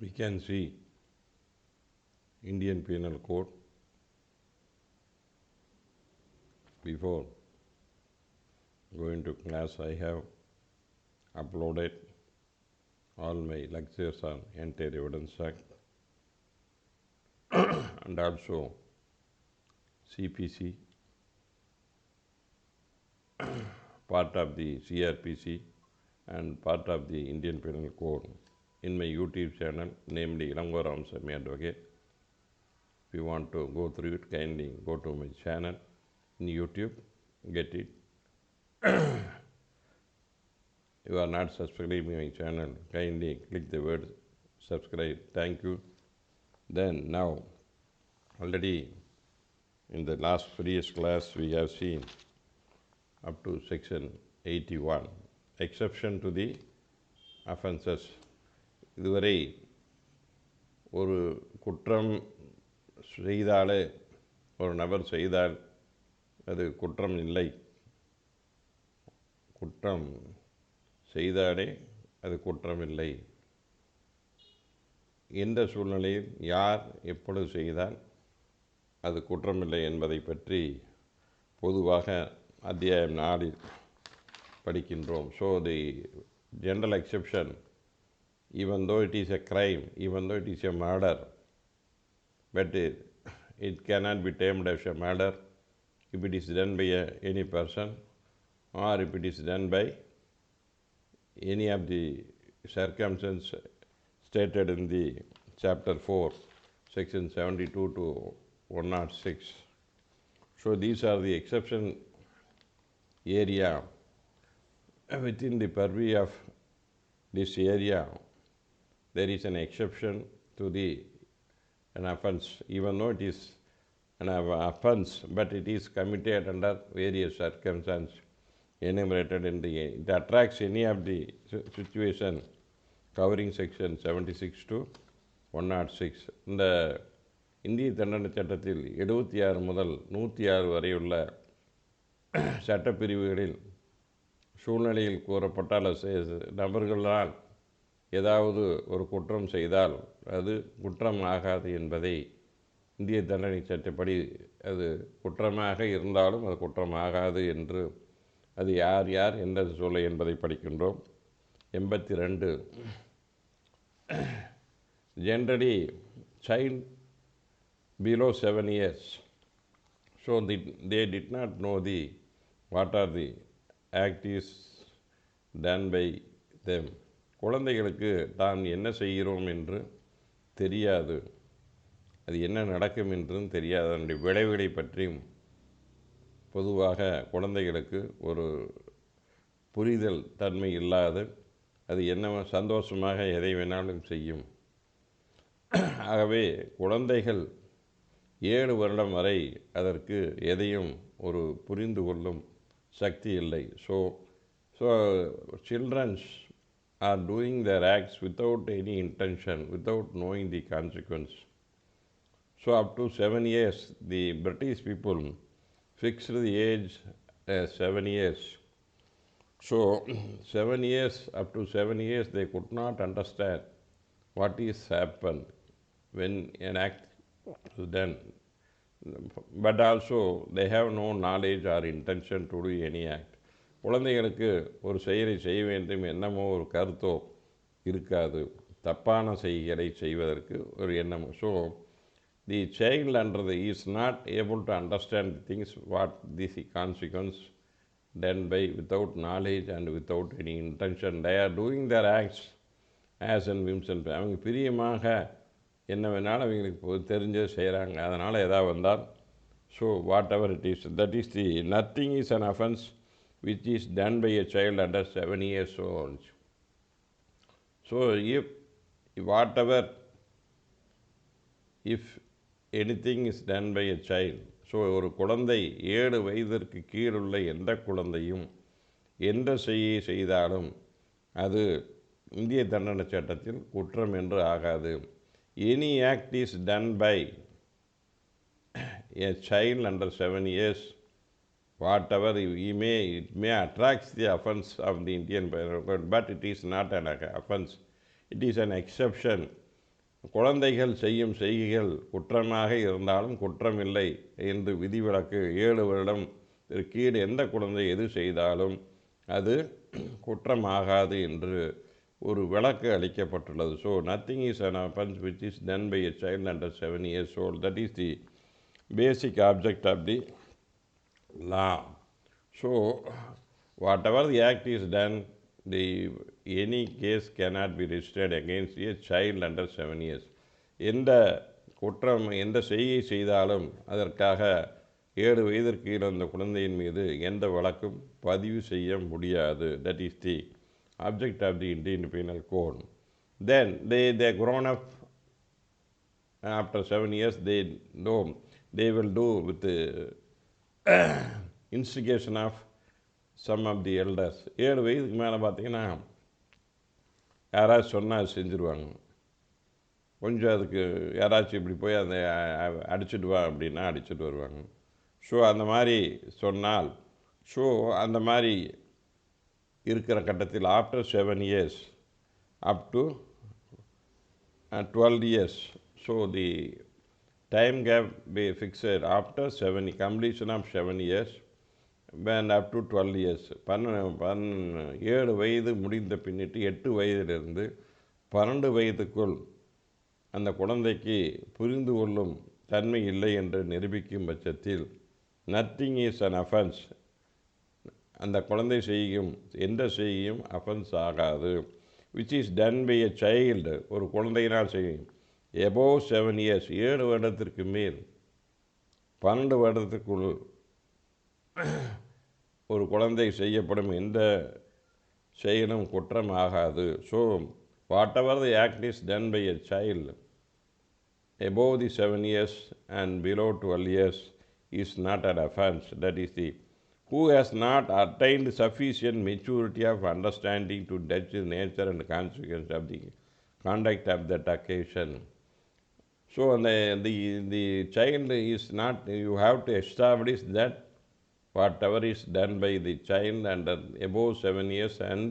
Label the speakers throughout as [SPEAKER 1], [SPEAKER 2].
[SPEAKER 1] we can see Indian Penal Code. Before going to class, I have uploaded all my lectures on Anti-Evidence Act and also CPC, part of the CRPC and part of the Indian Penal Code in my YouTube channel, namely Ilango Ramasamy Advocate. If you want to go through it, kindly go to my channel in YouTube, get it. You are not subscribing my channel, kindly click the word subscribe. Thank you. Then now, already in the last previous class, we have seen up to section 81, exception to the offenses. இதுவரை ஒரு குற்றம் செய்தாலே ஒரு நபர் செய்தால் அது குற்றம் இல்லை, குற்றம் செய்தாலே அது குற்றமில்லை. எந்த சூழ்நிலையில் யார் எப்பொழுது செய்தால் அது குற்றமில்லை என்பதை பற்றி பொதுவாக அத்தியாயம் 4 படிக்கின்றோம். So the general exception, even though it is a crime, even though it is a murder, but it cannot be termed as a murder if it is done by any person or if it is done by any of the circumstances stated in the chapter 4, section 72 to 106. So these are the exception area. Within the purview of this area, there is an exception to an offense, even though it is an offense, but it is committed under various circumstances enumerated in the, it attracts any of the situation covering section 76 to 106. இந்த இந்திய தண்டனை சட்டத்தில் 76 முதல் 106 வரை உள்ள சட்டப்பிரிவுகளில் சூழ்நிலையில் கூறப்பட்டால் நபர்களால் ஏதாவது ஒரு குற்றம் செய்தால் அது குற்றம் ஆகாது என்பதை இந்திய தண்டனை சட்டப்படி அது குற்றமாக இருந்தாலும் அது குற்றமாகாது என்று, அது யார் யார் என்ற சொல்லை என்பதை படிக்கின்றோம். 82, generally child below 7 years, so they did not know what are the act is done by them. குழந்தைகளுக்கு தான் என்ன செய்கிறோம் என்று தெரியாது, அது என்ன நடக்கும் என்றும் தெரியாது, அதனுடைய விளைவுகளை பற்றியும் பொதுவாக குழந்தைகளுக்கு ஒரு புரிதல் தன்மை இல்லாது அது என்ன சந்தோஷமாக எதை வேணாலும் செய்யும். ஆகவே குழந்தைகள் 7 வருடம் வரை அதற்கு எதையும் ஒரு புரிந்து கொள்ளும் சக்தி இல்லை. So children are doing their acts without any intention, without knowing the consequence. So up to 7 years, the British people fixed the age as 7 years. So 7 years, up to 7 years, they could not understand what is happened when an act is done. But also they have no knowledge or intention to do any act. குழந்தைகளுக்கு ஒரு செயலை செய்ய வேண்டும் என்னமோ ஒரு கருத்தோ இருக்காது, தப்பான செய்களை செய்வதற்கு ஒரு எண்ணமோ. So the child under the is not able to understand the things what this consequence done by without knowledge and without any intention. They are doing their acts as and whims and அவங்க பிரியமாக என்ன வேணாலும் அவங்களுக்கு தெரிஞ்சது செய்கிறாங்க. அதனால் எதாவது வந்தால் so what ever it is, that is the nothing is an offence which is done by a child under 7 years old. So if anything is done by a child, so ஒரு குழந்தை 7 வயதிற்கு கீழுள்ள எந்த குழந்தையும் எந்த செய்தாலும் அது இந்திய தண்டனை சட்டத்தில் குற்றம் என்று ஆகாது. Any act is done by a child under 7 years, whatever it may attract the offense of the Indian Penal Code, but it is not an offense. It is an exception குழந்தைகள் செய்யும் செய்கைகள் குற்றமாக இருந்தாலும் குற்றமில்லை என்று விதிவிலக்கு 7 வருடம் கீழ் எந்த குழந்தை எது செய்தாலும் அது குற்றமாகாது என்று ஒரு விளக்கு அளிக்கப்பட்டுள்ளது. So nothing is an offence which is done by a child under 7 years old. That is the basic object of the law. So whatever the act is done, any case cannot be registered against a child under 7 years. எந்த குற்றம் எந்த செய்கை செய்தாலும் அதற்காக 7 வயதிற்கு கீழ் அந்த குழந்தையின் மீது எந்த வழக்கும் பதிவு செய்ய முடியாது. That is the object of the Indian Penal Code. Then they grown up after 7 years. They will do with the instigation of some of the elders. 7 வயதுக்கு மேலே பார்த்தீங்கன்னா யாராச்சும் சொன்னால் அது செஞ்சுருவாங்க. கொஞ்சம் அதுக்கு யாராச்சும் இப்படி போய் அதை அடிச்சுட்டு வா அப்படின்னா அடிச்சுட்டு வருவாங்க. ஸோ அந்த மாதிரி சொன்னால் அந்த மாதிரி இருக்கிற கட்டத்தில் after 7 years up to 12 years. So the time gap be fixed after completion of 7 years and up to 12 years. 7 வயது முடிந்த பின்னிட்டு 8 வயதிலிருந்து 12 வயதுக்குள் அந்த குழந்தைக்கு புரிந்து கொள்ளும் தன்மை இல்லை என்று நிரூபிக்கும் பட்சத்தில் நத்திங் இஸ் அன் அஃபென்ஸ். அந்த குழந்தை செய்யும் எந்த செய்யும் அஃபென்ஸ் ஆகாது. Which is done by a child, ஒரு குழந்தையினால் செய்யும். எபோவ் 7 years, 7 வருடத்திற்கு மேல் 12 வருடத்திற்குள் ஒரு குழந்தை செய்யப்படும் எந்த செயலும் குற்றம் ஆகாது. So whatever the act is done by a child above the 7 years and below 12 years is not an offense. That is the who has not attained sufficient maturity of understanding to judge the nature and consequence of the conduct of that occasion. So the child is not, you have to establish that whatever is done by the child under above 7 years and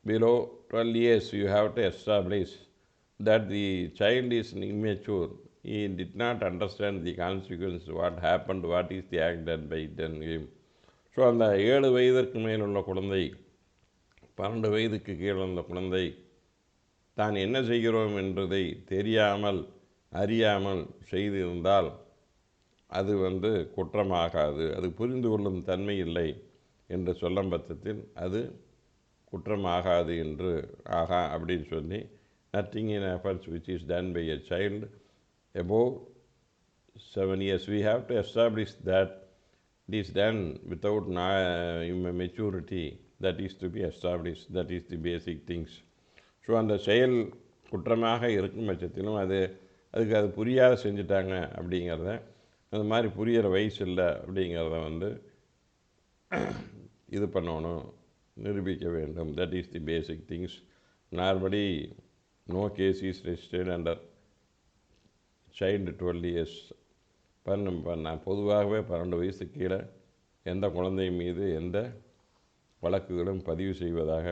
[SPEAKER 1] below 12 years, you have to establish that the child is immature. He did not understand the consequence, what happened, what is the act done by him. So அந்த 7 வயதிற்கு மேல் உள்ள குழந்தை 12 வயதுக்கு கீழ் உள்ள குழந்தை தான் என்ன செய்கிறோம் என்பதை தெரியாமல் அறியாமல் செய்திருந்தால் அது குற்றமாகாது. அது புரிந்து கொள்ளும் தன்மை இல்லை என்று சொல்லும் பட்சத்தில் அது குற்றமாகாது என்று அப்படின்னு சொல்லி nothing in offense which is done by a child above 7 years. We have to establish that it is done without maturity. That is to be established. That is the basic things. So அந்த செயல் குற்றமாக இருக்கும் பட்சத்திலும் அதுக்கு அது புரியாத செஞ்சுட்டாங்க அப்படிங்கிறத, அந்த மாதிரி புரிகிற வயசு இல்லை அப்படிங்கிறத இது பண்ணணும், நிரூபிக்க வேண்டும். That is the basic things. Normally no case is registered under child 12 years. நான் பொதுவாகவே 12 வயசுக்கு கீழே எந்த குழந்தை மீது எந்த வழக்குகளும் பதிவு செய்வதாக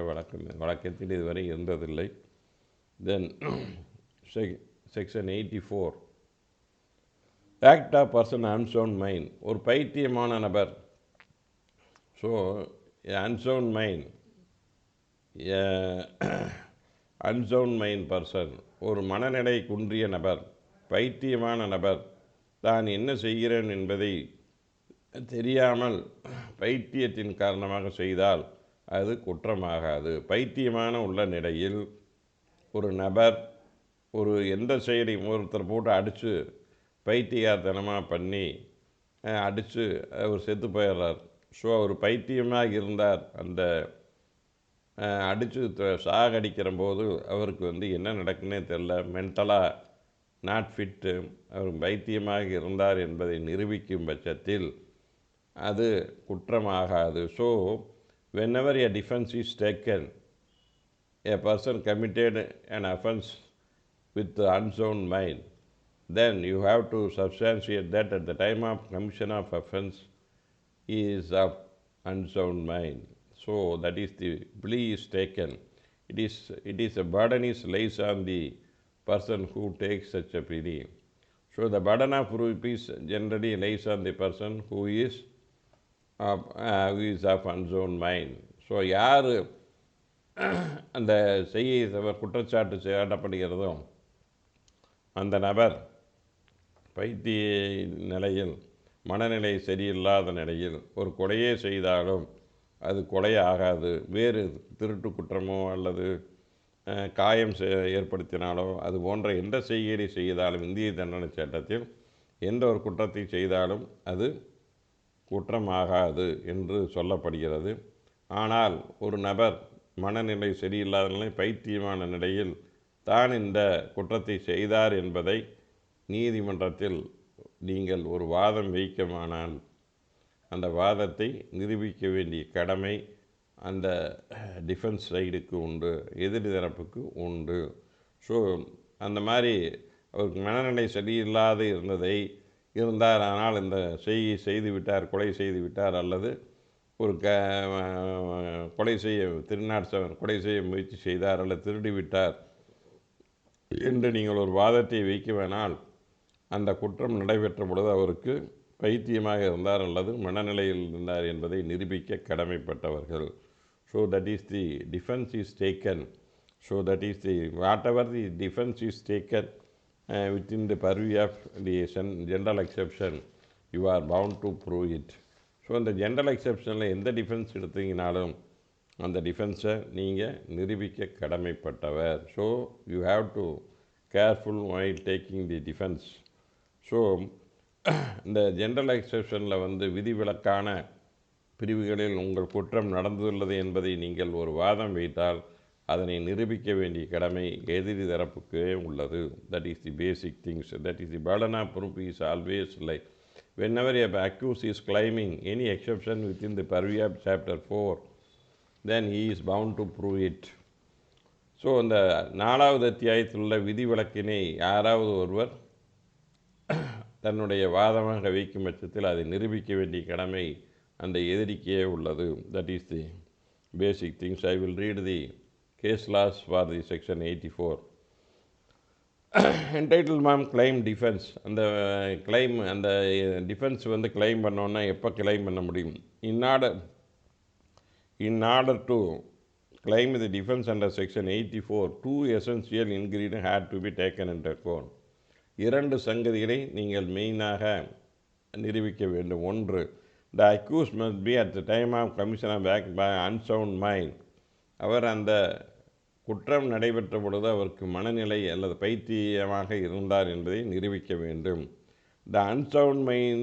[SPEAKER 1] வழக்கத்தில் இதுவரை இருந்ததில்லை. Then section 84 act of person unsound mind. ஒரு பைத்தியமான நபர். So unsound mind, unsound mind person, ஒரு மனநிலை குன்றிய நபர், பைத்தியமான நபர் தான் என்ன செய்கிறேன் என்பதை தெரியாமல் பைத்தியத்தின் காரணமாக செய்தால் அது குற்றமாகாது. பைத்தியமான உள்ள நிலையில் ஒரு நபர் எந்த செயலையும் ஒருத்தர் போட்டு அடித்து பைத்தியத்தனமாக பண்ணி அடித்து அவர் செத்து போயிடுறார். ஸோ அவர் பைத்தியமாக இருந்தார். அந்த அடித்து சாகடிக்கிற போது அவருக்கு என்ன நடக்குன்னே தெரில, மென்டலாக நாட் ஃபிட்டு, அவர் பைத்தியமாக இருந்தார் என்பதை நிரூபிக்கும் பட்சத்தில் அது குற்றமாகாது. So whenever a defense is taken, a person committed an offense with the unsound mind, then you have to substantiate that at the time of commission of offense he is of unsound mind. So that is the plea is taken. It is a burden is lays on the person who takes such a plea. So the burden of proof is generally lies on the person who is of unsound mind. So யார் அந்த குற்றச்சாட்டு சாட்டப்படுகிறதோ அந்த நபர் பைத்திய நிலையில், மனநிலை சரியில்லாத நிலையில் ஒரு கொலையே செய்தாலும் அது கொலை ஆகாது. வேறு திருட்டு குற்றமோ அல்லது காயம் ஏற்படுத்தினாலோ அது போன்ற எந்த செய்கையை செய்தாலும் இந்திய தண்டனை சட்டத்தில் எந்த ஒரு குற்றத்தை செய்தாலும் அது குற்றமாகாது என்று சொல்லப்படுகிறது. ஆனால் ஒரு நபர் மனநிலை சரியில்லாத நிலை, பைத்தியமான நிலையில் தான் இந்த குற்றத்தை செய்தார் என்பதை நீதிமன்றத்தில் நீங்கள் ஒரு வாதம் வைக்குமானால் அந்த வாதத்தை நிரூபிக்க வேண்டிய கடமை அந்த டிஃபென்ஸ் சைடுக்கு உண்டு, எதிரி தரப்புக்கு உண்டு. ஸோ அந்த மாதிரி அவருக்கு மனநிலை சரியில்லாத இருந்தார், ஆனால் இந்த செய்து விட்டார், கொலை செய்து விட்டார், அல்லது ஒரு கொலை செய்ய முயற்சி செய்தார் அல்லது திருடி விட்டார் என்று நீங்கள் ஒரு வாதத்தை வைக்க வேணால் அந்த குற்றம் நடைபெற்ற பொழுது அவருக்கு பைத்தியமாக இருந்தார் அல்லது மனநிலையில் இருந்தார் என்பதை நிரூபிக்க கடமைப்பட்டவர்கள். So that is the defence is taken. So that is the whatever the defence is taken within the purview of the general exception you are bound to prove it. So அந்த ஜென்ரல் எக்ஸெப்ஷனில் எந்த defence எடுத்தீங்கனாலும் அந்த டிஃபென்ஸை நீங்கள் நிரூபிக்க கடமைப்பட்டவர். So you have to careful while taking the defence. So இந்த ஜென்ரல் எக்ஸெப்ஷனில் விதிவிலக்கான பிரிவுகளில் உங்கள் குற்றம் நடந்துள்ளது என்பதை நீங்கள் ஒரு வாதம் வைத்தால் அதனை நிரூபிக்க வேண்டிய கடமை எதிரி தரப்புக்கே உள்ளது. That is the basic things. That is the burden of proof is always like whenever a accused is claiming any exception within the purview of chapter 4, then he is bound to prove it. So இந்த 4வது அத்தியாயத்தில் உள்ள விதிவிலக்கினை யாராவது ஒருவர் தன்னுடைய வாதமாக வைக்கும் பட்சத்தில் அதை நிரூபிக்க வேண்டிய கடமை அந்த எதிரிக்கே உள்ளது. That is the basic things. I will read the case laws for the section 84. Entitlement claim defence. அந்த கிளைம், அந்த டிஃபென்ஸ் கிளைம் பண்ணோன்னா எப்போ கிளைம் பண்ண முடியும்? In order to claim the defense under section 84, two essential ingredients had to be taken into account. 2 சங்கதிகளை நீங்கள் மெயினாக நிரூபிக்க வேண்டும். ஒன்று, the accused must be at the time of commission of act by unsound mind. அவர் அந்த குற்றம் நடைபெற்ற பொழுது அவருக்கு மனநிலை அல்லது பைத்தியமாக இருந்தார் என்பதை நிரூபிக்க வேண்டும். The unsound mind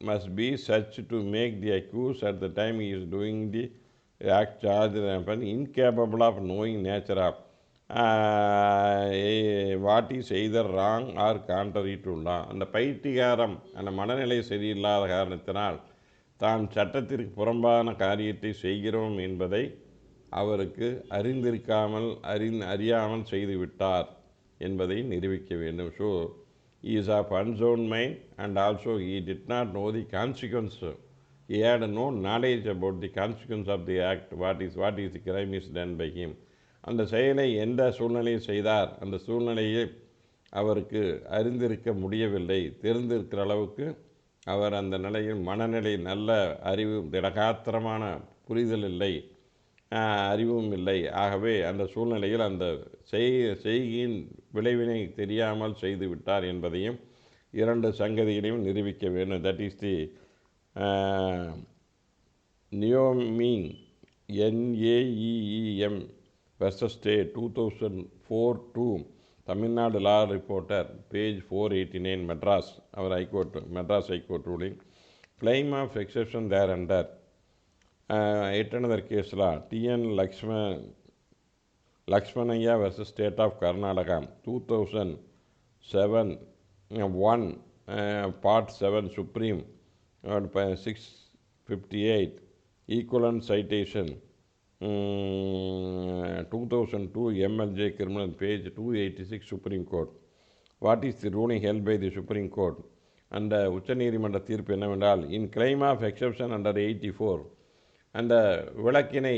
[SPEAKER 1] must be such to make the accused at the time he is doing the act charged incapable of knowing nature of what is either wrong or contrary to law. அந்த பைத்தியகாரம், அந்த மனநிலை சரியில்லாத காரணத்தினால் தான் சட்டத்திற்கு புறம்பான காரியத்தை செய்கிறோம் என்பதை அவருக்கு அறியாமல் செய்துவிட்டார் என்பதை நிரூபிக்க வேண்டும். So he is of unsound mind and also he did not know the consequence. He had no knowledge about the consequence of the act. What is the crime is done by him. அந்த செயலை எந்த சூழ்நிலையில் செய்தார், அந்த சூழ்நிலையை அவருக்கு அறிந்திருக்க முடியவில்லை. தெரிந்திருக்கிற அளவுக்கு அவர் அந்த நிலையில் மனநிலை, நல்ல அறிவு, திடகாத்திரமான புரிதல் இல்லை, அறிவும் இல்லை. ஆகவே அந்த சூழ்நிலையில் அந்த செய்கையின் விளைவினை தெரியாமல் செய்துவிட்டார் என்பதையும் 2 சங்கதிகளையும் நிரூபிக்க வேண்டும். That is the நியோமிங் NAEEM versus State 2004-2 Tamil Nadu law reporter page 489 Madras. Our Madras high court ruling. Claim of exception there under yet another case law TN Lakshmanaya versus State of Karnataka 2007 1 Part 7 Supreme 658 equivalent citation 2002 MLJ Criminal page 286 Supreme Court. What is the ruling held by the Supreme Court? அந்த உச்சநீதிமன்ற தீர்ப்பு என்னவென்றால், இன் claim of exception under 84, அந்த விளக்கினை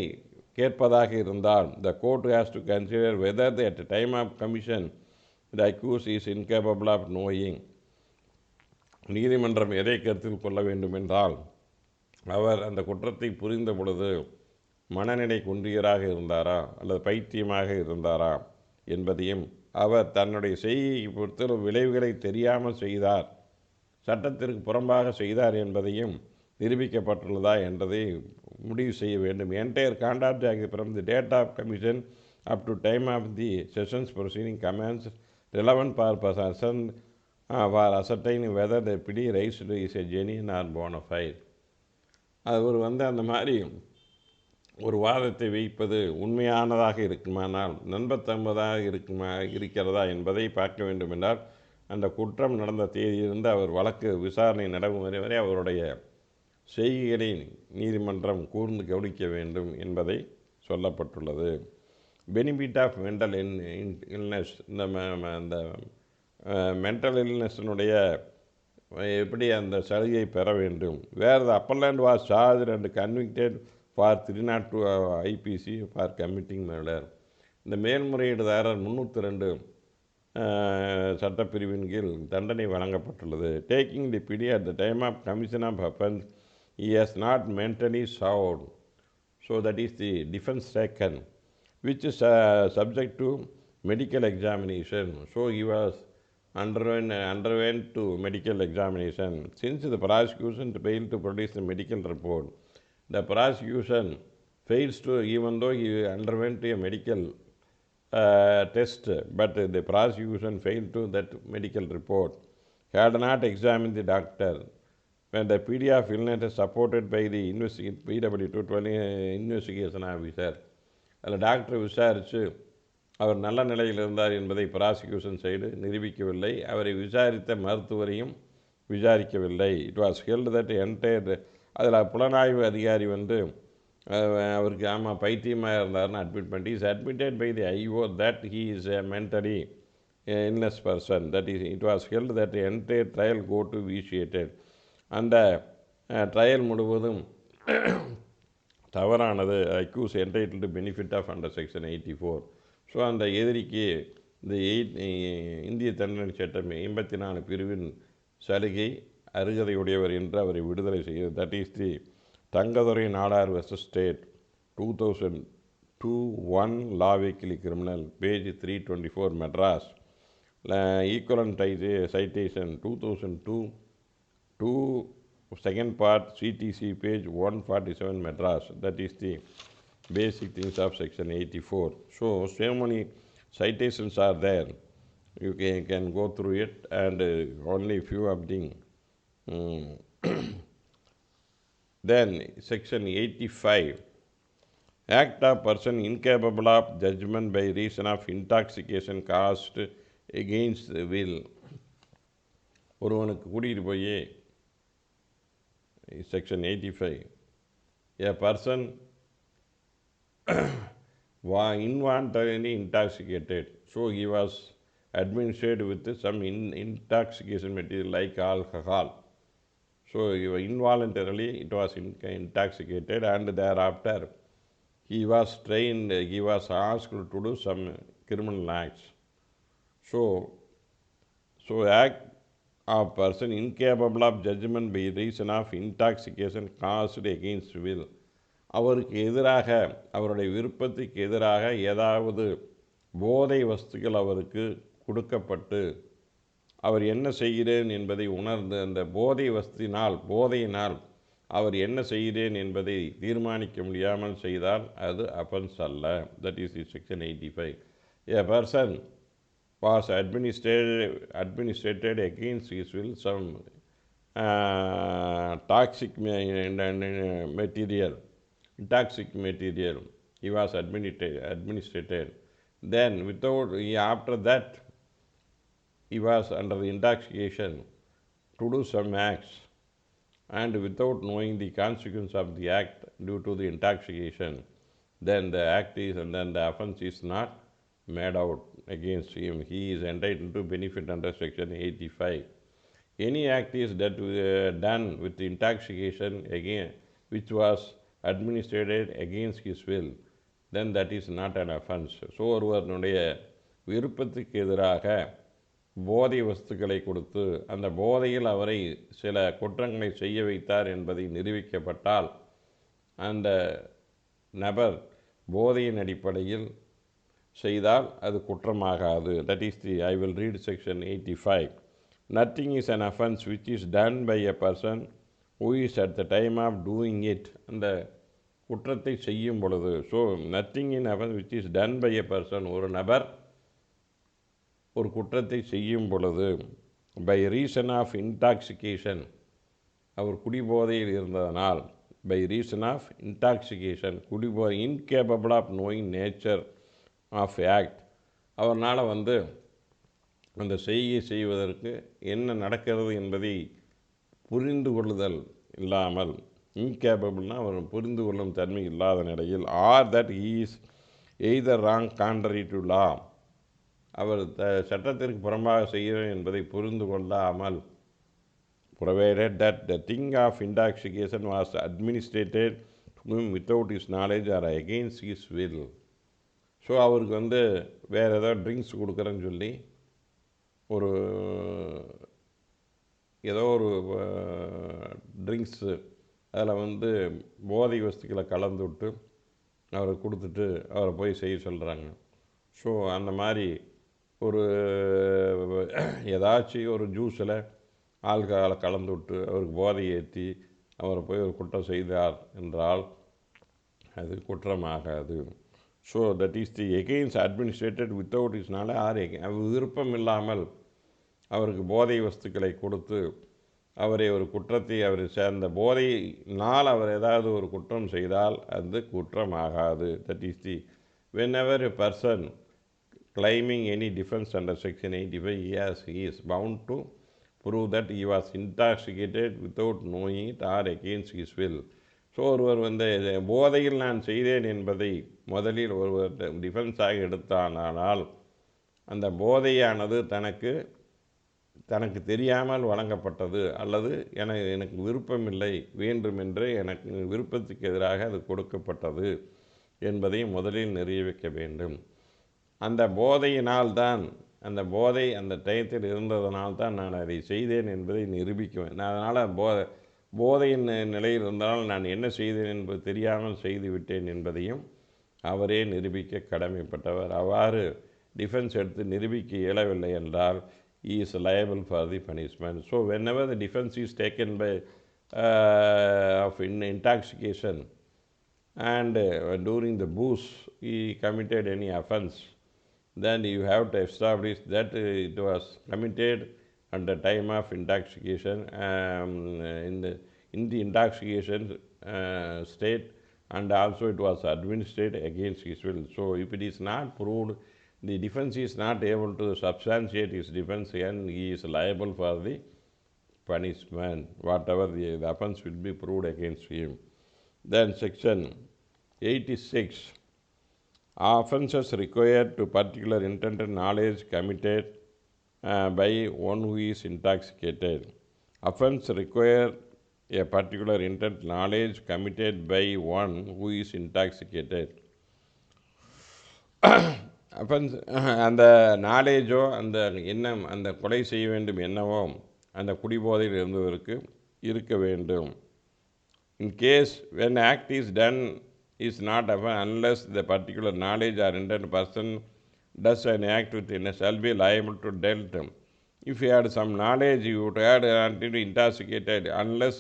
[SPEAKER 1] கேட்பதாக இருந்தால் the court has to consider whether at the time of commission the accused is incapable of knowing. நீதிமன்றம் எதை கருத்தில் கொள்ள வேண்டும் என்றால், அவர் அந்த குற்றத்தை புரிந்த பொழுது மனநிலை குன்றியராக இருந்தாரா அல்லது பைத்தியமாக இருந்தாரா என்பதையும், அவர் தன்னுடைய செய்கையை பொறுத்த விளைவுகளை தெரியாமல் செய்தார், சட்டத்திற்கு புறம்பாக செய்தார் என்பதையும் நிரூபிக்கப்பட்டுள்ளதா என்பதை முடிவு செய்ய வேண்டும். Entire contact from the date of commission up to time of the sessions proceeding comments relevant for person for ascertaining whether the plea raised is a genuine or bona fide. அவர் அந்த மாதிரி ஒரு வாதத்தை வைப்பது உண்மையானதாக இருக்குமானால், நம்பத்தகுந்ததாக இருக்கிறதா என்பதை பார்க்க வேண்டும் என்றால், அந்த குற்றம் நடந்த தேதியிலிருந்து அவர் வழக்கு விசாரணை நடைமுறை வரை அவருடைய செய்கைகளை நீதிமன்றம் கூர்ந்து கவனிக்க வேண்டும் என்பதை சொல்லப்பட்டுள்ளது. பெனிஃபிட் ஆஃப் மென்டல் இல்னஸ், இந்த மென்டல் இல்னஸினுடைய எப்படி அந்த சலுகையை பெற வேண்டும். Where the appellant was charged and convicted for 302 IPC for committing murder. இந்த மேல்முறையீடுதாரர் 302 சட்டப்பிரிவின் கீழ் தண்டனை வழங்கப்பட்டுள்ளது. டேக்கிங் தி பிடி at the time of commission of offence he has not mentally sound, so that is the defense taken, which is subject to medical examination. So he was underwent to medical examination. Since the prosecution failed to produce the medical report, the prosecution fails to, even though he underwent a medical test, but the prosecution failed to that medical report, had not examined the doctor. When the PD of illness is supported by the PW 220 investigation officer, அதில் doctor விசாரித்து அவர் நல்ல நிலையில் இருந்தார் என்பதை prosecution side நிரூபிக்கவில்லை. அவரை விசாரித்த மருத்துவரையும் விசாரிக்கவில்லை. It was held that entire, அதில் புலனாய்வு அதிகாரி அவருக்கு பைத்தியமாக இருந்தார்னு அட்மிட் பண்ணி, is admitted by the IO that he is a mentally illness person. That is it was held that entire trial go to vitiated. அந்த ட்ரையல் முழுவதும் தவறானது. Accuse entitle to benefit of under section 84. So அந்த எதிரிக்கு இந்த இந்திய தண்டனை சட்டம் 84 பிரிவின் சலுகை அருகதையுடையவர் என்று அவரை விடுதலை செய்கிறது. That is the Thangadurai Nadar versus state 2002 law vehicle criminal, page 324 Madras. Equivalent citation 2002 second part CTC page 147 Madras. That is the basic things of section 84. So many citations are there. You can go through it, and only few of them. Then section 85, act of person incapable of judgment by reason of intoxication caused against the will. ஒருவனுக்கு கூட்டிகிட்டு போய் section 85, a person was involuntarily intoxicated, so he was administered with some intoxication material like alcohol. So he was involuntarily intoxicated, and thereafter he was trained, he was asked to do some criminal acts. So act of person incapable of judgment by reason of intoxication caused against will. அவருக்கு எதிராக, அவருடைய விருப்பத்துக்கு எதிராக ஏதாவது போதை வஸ்துக்கள் அவருக்கு கொடுக்கப்பட்டு அவர் என்ன செய்கிறேன் என்பதை உணர்ந்து அந்த போதையினால் அவர் என்ன செய்கிறேன் என்பதை தீர்மானிக்க முடியாமல் செய்தால் அது அஃபென்ஸ் அல்ல. That is the section 85. A person was administered against his will some toxic material. He was administered. Then after that he was under the intoxication to do some acts, and without knowing the consequence of the act due to the intoxication, then the offense is not made out against him. He is entitled to benefit under section 85. Any act is done with intoxication which was administered against his will, then that is not an offense. So ஒருவருடைய விருப்பத்துக்கு எதிராக போதை வஸ்துக்களை கொடுத்து அந்த போதையில் அவரை சில குற்றங்களை செய்ய வைத்தார் என்பதை நிரூபிக்கப்பட்டால் அந்த நபர் போதையின் அடிப்படையில் செய்தால் அது குற்றமாகாது. That is the I will read section 85. Nothing is an offence which is done by a person who is at the time of doing it. அந்த குற்றத்தை செய்யும் பொழுது. So nothing in offence which is done by a person, ஒரு நபர் ஒரு குற்றத்தை செய்யும் பொழுது பை ரீசன் ஆஃப் இன்டாக்சிகேஷன், அவர் குடிபோதையில் இருந்ததனால், பை ரீசன் ஆஃப் இன்டாக்சிகேஷன், குடிபோதை, incapable of knowing nature of act, அவர்னால் அந்த செய்கை செய்வதற்கு என்ன நடக்கிறது என்பதை புரிந்து கொள்ளுதல் இல்லாமல், இன்கேப்பபிள்னால் அவர் புரிந்து கொள்ளும் தன்மை இல்லாத நிலையில், or that he is either wrong contrary to law, அவர் சட்டத்திற்கு புறம்பாக செய்கிறேன் என்பதை புரிந்து கொள்ளாமல், provided that the thing of intoxication was administered to him without his knowledge or against his will. So அவருக்கு வேறு ஏதாவது ட்ரிங்க்ஸ் கொடுக்குறேன்னு சொல்லி ஒரு ஏதோ ஒரு ட்ரிங்க்ஸு அதில் போதை வஸ்துக்களை கலந்து விட்டு அவரை கொடுத்துட்டு அவரை போய் செய்ய சொல்கிறாங்க. ஸோ அந்த மாதிரி ஒரு ஏதாச்சும் ஒரு ஜூஸில் ஆல்கஹாலை கலந்து விட்டு அவருக்கு போதை ஏற்றி அவரை போய் ஒரு குற்றம் செய்தார் என்றால் அது குற்றமாகாது. So that is the against administered without இஸ்னால விருப்பம் இல்லாமல் அவருக்கு போதை வஸ்துக்களை கொடுத்து அவரை ஒரு குற்றத்தை அவர் சேர்ந்த போதையினால் அவர் ஏதாவது ஒரு குற்றம் செய்தால் அது குற்றமாகாது. That is the whenever a person claiming any defense under section 85, he is bound to prove that he was intoxicated without knowing it or against his will. So ஒருவர் போதையில் நான் செய்தேன் என்பதை முதலில் ஒருவர் டிஃபென்ஸாக எடுத்தானால் அந்த போதையானது தனக்கு தெரியாமல் வழங்கப்பட்டது அல்லது எனக்கு விருப்பமில்லை, வேண்டுமென்று எனக்கு விருப்பத்துக்கு எதிராக அது கொடுக்கப்பட்டது என்பதை முதலில் நிரூபிக்க வேண்டும். அந்த போதையினால்தான், அந்த போதை அந்த டயத்தில் இருந்ததனால்தான் நான் அதை செய்தேன் என்பதை நிரூபிக்குவேன். நான் அதனால் போதையின் நிலையில் இருந்தால் நான் என்ன செய்தேன் என்பது தெரியாமல் செய்துவிட்டேன் என்பதையும் அவரே நிரூபிக்க கடமைப்பட்டவர். அவ்வாறு டிஃபென்ஸ் எடுத்து நிரூபிக்க இயலவில்லை என்றால் he is liable for the punishment. So whenever the defense is taken by of intoxication and during the booze he committed any offense, then you have to establish that it was committed at the time of intoxication, in the intoxication state, and also it was administered against his will. So if it is not proved, the defense is not able to substantiate his defense, and he is liable for the punishment, whatever the offense will be proved against him. Then section 86, offenses required to particular intent and knowledge committed by one who is intoxicated. Offense require a particular intent knowledge committed by one who is intoxicated. Offence அந்த நாலேஜோ அந்த எண்ணம், அந்த கொலை செய்ய வேண்டும் என்னவோ அந்த குடிபோதையில் இருந்தவருக்கு இருக்க வேண்டும். In case when act is done is not unless the particular knowledge or intent person does an act within shall be liable to dealt. If he had some knowledge, he would have until intoxicated, unless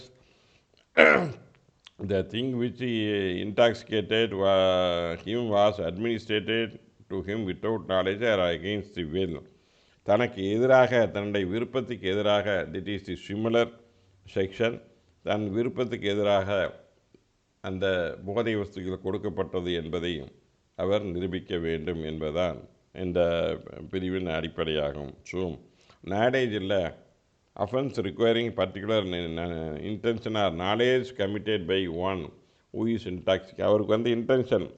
[SPEAKER 1] the thing which he intoxicated him was administered to him without knowledge or against the will. தனக்கு எதிராக, தன்னுடைய விருப்பத்துக்கு எதிராக, that is the similar section, தன் விருப்பத்துக்கு எதிராக அந்த போதை வஸ்துக்கள் கொடுக்கப்பட்டது என்பதையும் அவர் நிரூபிக்க வேண்டும் என்பதுதான் இந்த பிரிவின் அடிப்படையாகும். ஸோ நாலேஜ் இல்லை, offense requiring particular intention or knowledge committed by one who is intoxicated. அவருக்கு இன்டென்ஷன்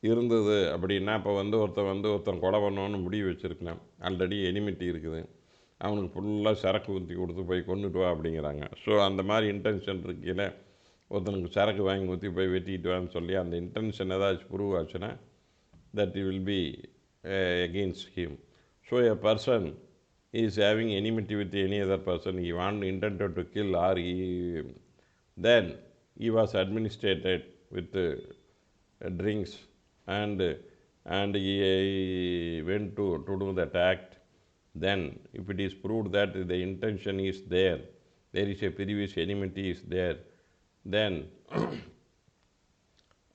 [SPEAKER 1] இருந்தது அப்படின்னா, இப்போ ஒருத்தன் கொலை பண்ணணும்னு முடிவு வச்சுருக்கலாம், ஆல்ரெடி எனிமிட்டி இருக்குது, அவனுக்கு ஃபுல்லாக சரக்கு ஊற்றி கொடுத்து போய் கொண்டுட்டு வா அப்படிங்கிறாங்க. ஸோ அந்த மாதிரி இன்டென்ஷன் இருக்கையில் ஒருத்தனுக்கு சரக்கு வாங்கி ஊற்றி போய் வெட்டிட்டு வான்னு சொல்லி அந்த இன்டென்ஷன் ஏதாச்சும் ப்ரூவ் ஆச்சுன்னா that will be against him. So a person is having enmity with any other person, he intended to kill, or then he was administered with drinks, and he went to do that act. Then if it is proved that the intention is there is a previous enmity is there, then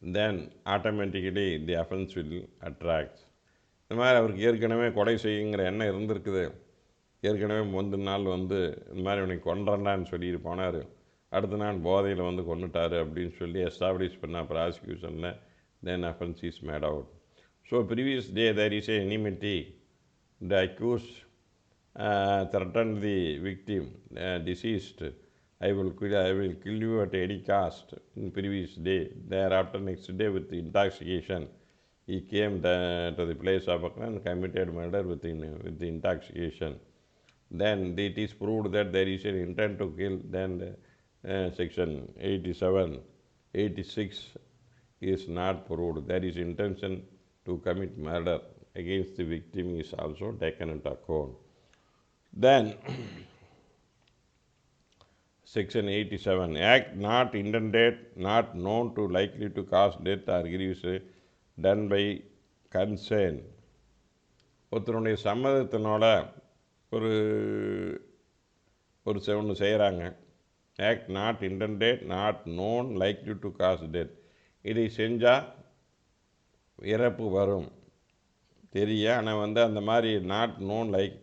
[SPEAKER 1] then automatically the offense will attract. இந்த மாதிரி அவருக்கு ஏற்கனவே கொலை செய்யுங்கிற எண்ணம் இருந்திருக்குது. ஏற்கனவே முந்தின நாள் இந்த மாதிரி இவனை கொன்றண்டான்னு சொல்லிட்டு போனார். அடுத்த நாள் போதையில் கொண்டுட்டார் அப்படின்னு சொல்லி எஸ்டாப்ளிஷ் பண்ண ப்ராசிக்யூஷனில் then offence is made out. So previous day there is a enmity. The accused threatened the victim, deceased, I will kill you at any cost in previous day. Thereafter, next day, with intoxication, he came to the place of occurrence and committed murder with the intoxication. Then it is proved that there is an intent to kill. Then section 87, 86 is not proved. There is intention to commit murder against the victim is also taken into account. Then section 87, act not intended, not known to likely to cause death or grievous done by consent. ஒருத்தருடைய சம்மதத்தினோட ஒரு ஒன்று செய்கிறாங்க. Act not intended, not known, likely to cause death. இதை செஞ்சால் இறப்பு வரும் தெரிய, ஆனால் அந்த மாதிரி not known like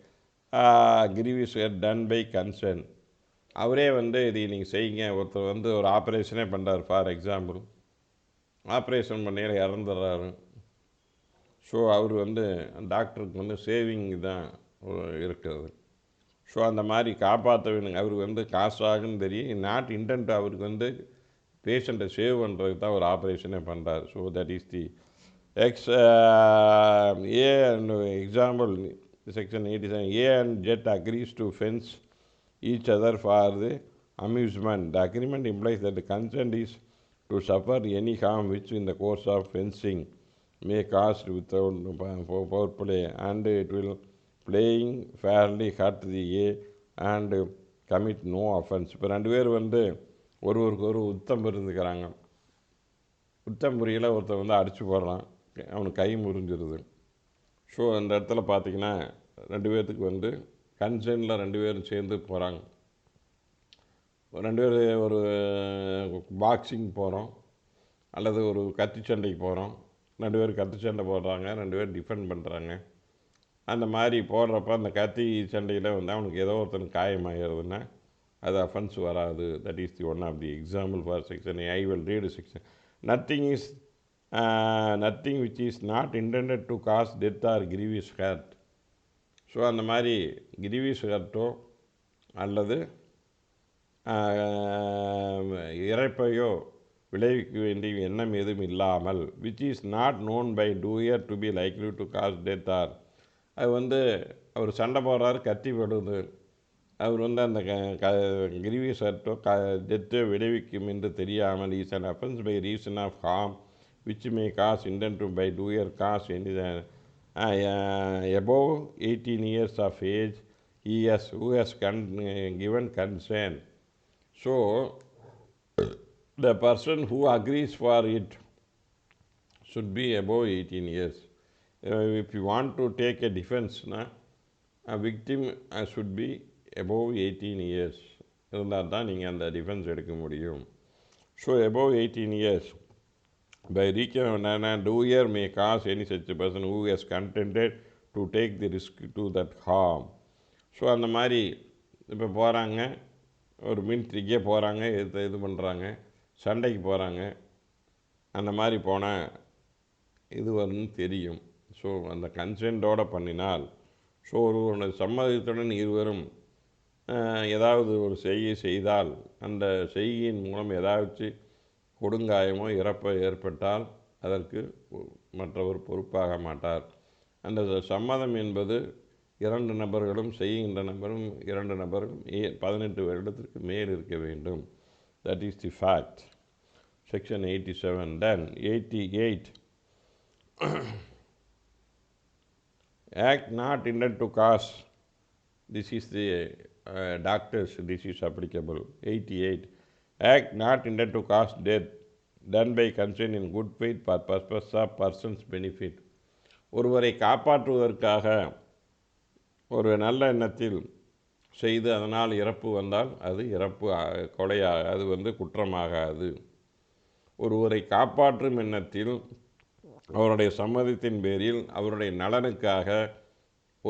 [SPEAKER 1] grievous done by concern. அவரே இதை நீங்கள் செய்யுங்க. ஒருத்தர் ஒரு ஆப்ரேஷனே பண்ணுறாரு, ஃபார் எக்ஸாம்பிள் ஆப்ரேஷன் பண்ணியில் இறந்துடுறாரு. ஸோ அவர் டாக்டருக்கு சேவிங் தான் இருக்கிறது. ஸோ அந்த மாதிரி காப்பாற்ற வேணுங்க. அவருக்கு காசு ஆகுன்னு தெரியும். நாட் இன்டென்ட், அவருக்கு பேஷண்ட்டை சேவ் பண்ணுறதுக்கு தான் ஒரு ஆப்ரேஷனே பண்ணுறாரு. So that is the example, section 87, A and Jet agrees to fence each other for the amusement. The agreement implies that the consent is to suffer any harm which in the course of fencing may cause without foul play, and it will playing fairly hurt the A and commit no offense. இப்போ ரெண்டு பேர் ஒருவருக்கு ஒரு உத்தம் இருந்துக்கிறாங்க. உத்தம் புரியல, ஒருத்தர் அடித்து போடுறான், அவனுக்கு கை முறிஞ்சிருது. ஸோ அந்த இடத்துல பார்த்திங்கன்னா ரெண்டு பேர்த்துக்கு கன்சர்னில் ரெண்டு பேரும் சேர்ந்து போகிறாங்க. ரெண்டு பேர் ஒரு பாக்ஸிங் போகிறோம் அல்லது ஒரு கத்தி சண்டைக்கு போகிறோம். ரெண்டு பேர் கத்தி சண்டை போடுறாங்க, ரெண்டு பேர் டிஃபெண்ட் பண்ணுறாங்க. அந்த மாதிரி போடுறப்ப அந்த கத்தி சண்டையில் அவனுக்கு ஏதோ ஒருத்தனுக்கு காயமாகிறதுன்னா அது அஃபென்ஸ் வராது. That is the one of the example for section. I will read section. Nothing which is not intended to cause death or grievous hurt. So அந்த மாதிரி கிரீவியஸ் ஹர்ட்டோ அல்லது இறப்பையோ விளைவிக்க வேண்டிய எண்ணம் எதுவும் இல்லாமல், which is not known by doer to be likely to cause death or, அது அவர் சண்டை போடுறாரு, கத்தி விடுது, அவர் அந்த கிரீவியஸ் ஹர்ட்டோ டெத்தோ விளைவிக்கும் என்று தெரியாமல், is an offense by reason of harm which may cause intent to by doer cause any above 18 years of age, who has given consent. So the person who agrees for it should be above 18 years. If you want to take a defense, a victim should be above 18 years. இருந்தால் தான் நீங்கள் அந்த defence எடுக்க முடியும். So above 18 years, by recommendation, doer may cause any such a person who has consented to take the risk to that harm. So அந்த மாதிரி இப்போ போகிறாங்க, ஒரு மிலிட்ரிக்கே போகிறாங்க, இது பண்ணுறாங்க, சண்டைக்கு போகிறாங்க. அந்த மாதிரி போனால் இது தெரியும். ஸோ அந்த கன்சென்ட்டோடு பண்ணினால், ஸோ ஒரு சம்மதத்துடன் இருவரும் ஏதாவது ஒரு செய்தால், அந்த செய்கையின் மூலம் ஏதாவது கொடுங்காயமோ இறப்போ ஏற்பட்டால் அதற்கு மற்றவர் பொறுப்பாக மாட்டார். அந்த சம்மதம் என்பது இரண்டு நபர்களும் செய்கின்ற நபரும் 2 நபரும் 18 வருடத்திற்கு மேல் இருக்க வேண்டும். That is the fact. Section 87. Then 88, act not intent to cause this is the doctors, this is applicable. 88. Act not intended to cause death, done by consent in good faith for purpose of person's benefit. ஒருவரை காப்பாற்றுவதற்காக ஒரு நல்ல எண்ணத்தில் செய்து அதனால் இறப்பு வந்தால் அது இறப்பு கொலையாக, அது குற்றமாகாது. ஒருவரை காப்பாற்றும் எண்ணத்தில் அவருடைய சம்மதத்தின் பேரில் அவருடைய நலனுக்காக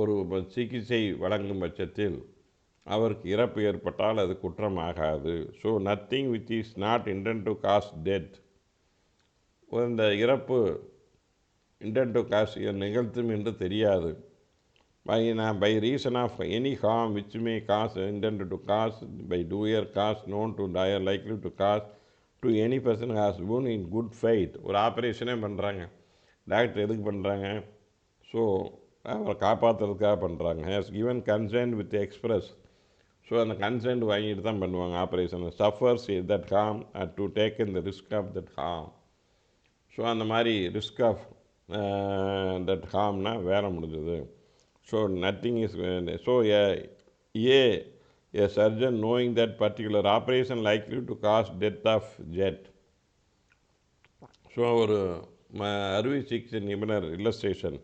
[SPEAKER 1] ஒரு சிகிச்சை வழங்கும் பட்சத்தில் அவருக்கு இறப்பு ஏற்பட்டால் அது குற்றமாகாது. So nothing which is not intent to cause death, இந்த இறப்பு இன்டென்ட் டு காஸ் நிகழ்த்தும் என்று தெரியாது. by reason of any harm which may cause intended to cause by doer cause known to die likely to cause to any person who has born in good faith. ஒரு ஆப்ரேஷனே பண்ணுறாங்க, doctor எதுக்கு பண்ணுறாங்க? So அவரை காப்பாற்றுறதுக்காக பண்ணுறாங்க. Has given consent with express. ஸோ அந்த consent வாங்கிட்டு தான் பண்ணுவாங்க operation. Suffers that harm to taken the risk of that harm. So அந்த மாதிரி ரிஸ்க் ஆஃப் தட் ஹார்ம்னா வேலை முடிஞ்சது. So nothing is so a surgeon knowing that particular operation likely to cause death of jet. So ஒரு அறுவை சிகிச்சை நிபுணர் illustration,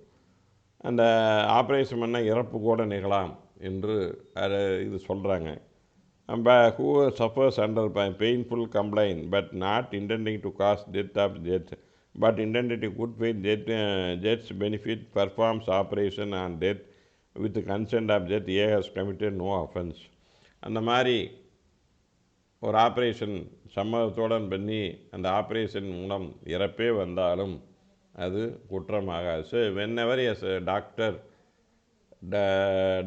[SPEAKER 1] அந்த operation பண்ணால் இறப்பு கூட நிகழலாம் என்று இது சொல்கிறாங்க. Who suffers under painful complaint but not intending to cause death of jet but intended to good faith jet's benefit performs operation on death with the consent of jet A has committed no offense. அந்த மாதிரி ஒரு operation சம்மதத்துடன் பண்ணி அந்த operation மூலம் இறப்பே வந்தாலும் அது குற்றமாகாது. So whenever a doctor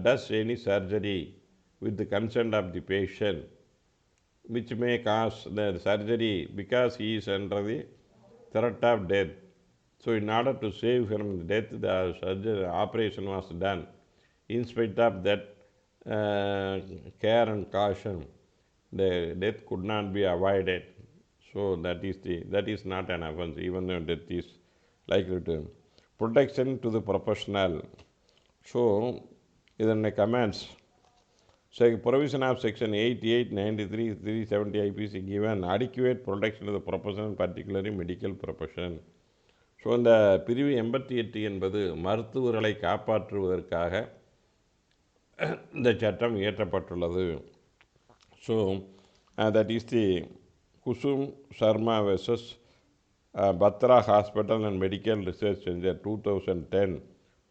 [SPEAKER 1] does any surgery with the consent of the patient which may cause the surgery because he is under the threat of death. So in order to save from death, the surgery operation was done. In spite of that care and caution, the death could not be avoided. So that is not an offense, even though death is likely to. Protection to the professional. So இதனை comments. So provision of section 88, 93, 370 IPC given adequate protection to the profession, particularly medical profession. So இந்த பிரிவு 88 என்பது மருத்துவர்களை காப்பாற்றுவதற்காக இந்த சட்டம் இயற்றப்பட்டுள்ளது. So that is the Kusum Sharma versus Batra hospital and medical research centre 2010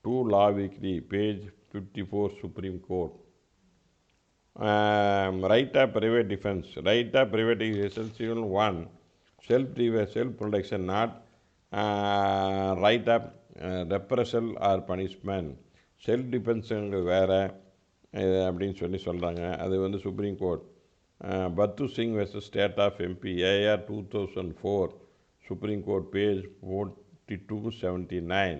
[SPEAKER 1] 2 Law Weekly page 54 Supreme Court. Right of private defense. Right of private is essential. 1. Self-protection, not right of repressal or punishment. Self டிஃபென்ஸுங்கிறது வேறு அப்படின்னு சொல்கிறாங்க. அது supreme court பத்து Singh versus state of MP AIR 2004 supreme court page 4279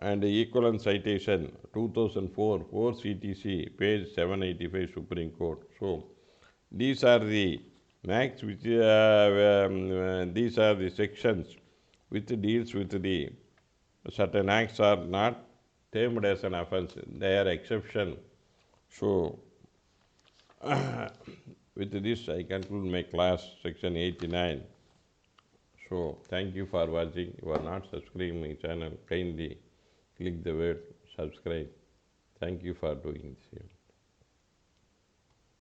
[SPEAKER 1] and equivalent citation 2004 4 CTC page 785 Supreme Court. So these are the acts which these are the sections which deals with the certain acts are not termed as an offense, they are exception. So with this I conclude my class section 89. So thank you for watching. You are not subscribing my channel, kindly click the word subscribe. Thank you for doing this.